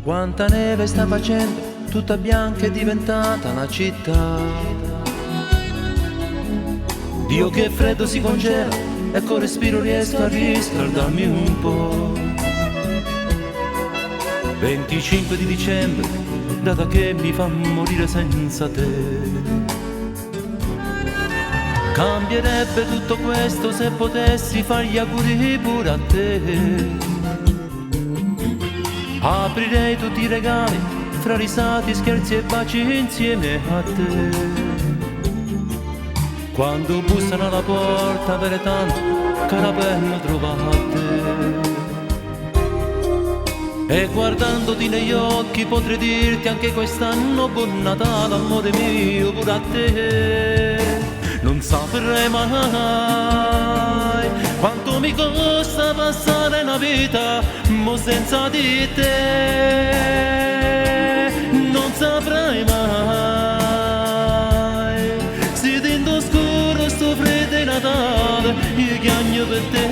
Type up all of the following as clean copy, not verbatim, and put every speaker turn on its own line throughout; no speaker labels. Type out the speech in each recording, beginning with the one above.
Quanta neve sta facendo, tutta bianca è diventata una città. Dio che freddo si congela e col respiro riesco a riscaldarmi un po'. 25 di dicembre, data che mi fa morire senza te. Cambierebbe tutto questo se potessi far gli auguri pure a te. Aprirei tutti i regali, fra risate, scherzi e baci insieme a te. Quando bussano alla porta, avere tanto carabello trovate. E guardandoti negli occhi potrei dirti anche quest'anno buon Natale, amore mio, pure a te. Non saprei mai quanto mi costa passare una vita mo senza di te. Non saprai mai se dentro scuro sto freddo di Natale io chiagno per te.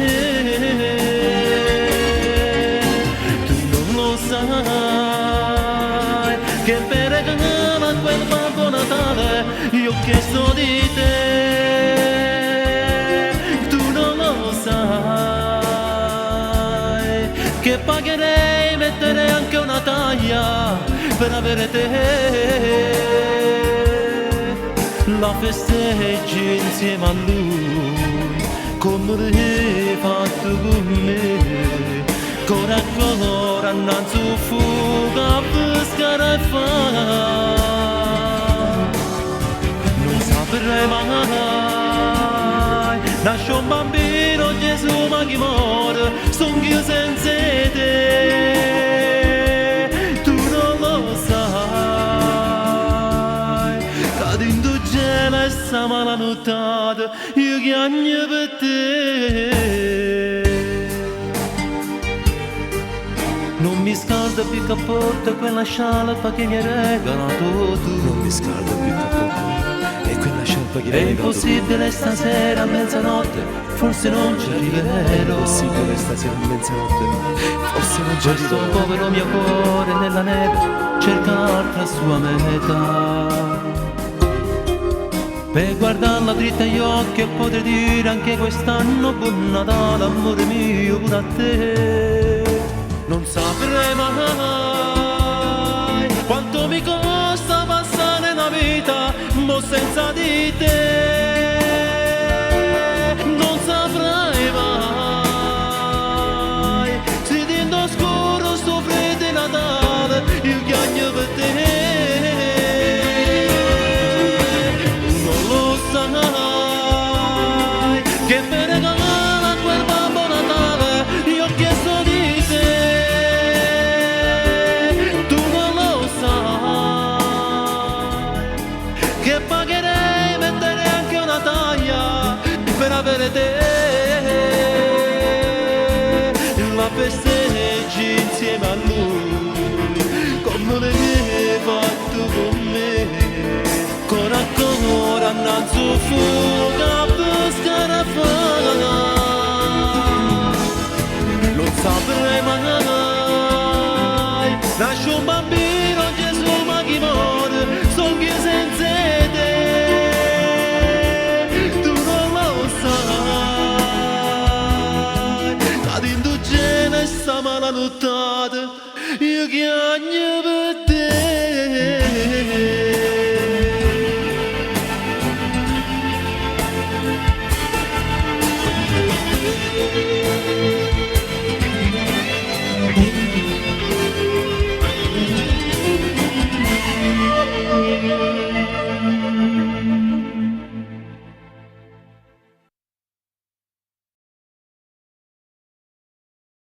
Tu non lo sai che per regalo a quel Babbo Natale io ho chiesto di te. Che pagherei, metterei anche una taglia per avere te. La festeggi insieme a lui come l'hai fatto con me. Cora a cora annanzi fuga a pescare e fa. Non saprei mai, nasce un bambino, Gesù ma chi muore, son io senza te. Tu non lo sai, cadendo gela e sta mala nottata, io chiagno per te. Non mi scalda più il cappotto quella sciarpa che mi hai regalato tu.
Non mi scalda più il cappotto e quella sciarpa che mi hai
È
regalato tu.
impossibile stasera a mezzanotte, forse non ci arriverò.
È impossibile stasera a mezzanotte, forse non ci
Questo
arriverò.
povero mio cuore nella neve cerca l'altra sua metà. Per guardarla dritta agli occhi e poter dire anche quest'anno buon Natale, amore mio, pure a te. Non saprei mai quanto mi costa passare una vita mo senza di te. Non saprai mai se dentro scuro sto freddo di Natale io chiagno per te. Non lo sai che per regalare a quel Babbo Natale io ho chiesto di te. Che pagherei, metterei anche una taglia per avere te. La festeggi insieme a lui come l'hai fatto con me. Cora a cora annanzi fuga a pescare a fare. Non saprei mai, nasce un bambino, Gesù ma chi muore, son io senza te. Tu non lo sai, cadendo gela e sta mala nottata, io chiagno per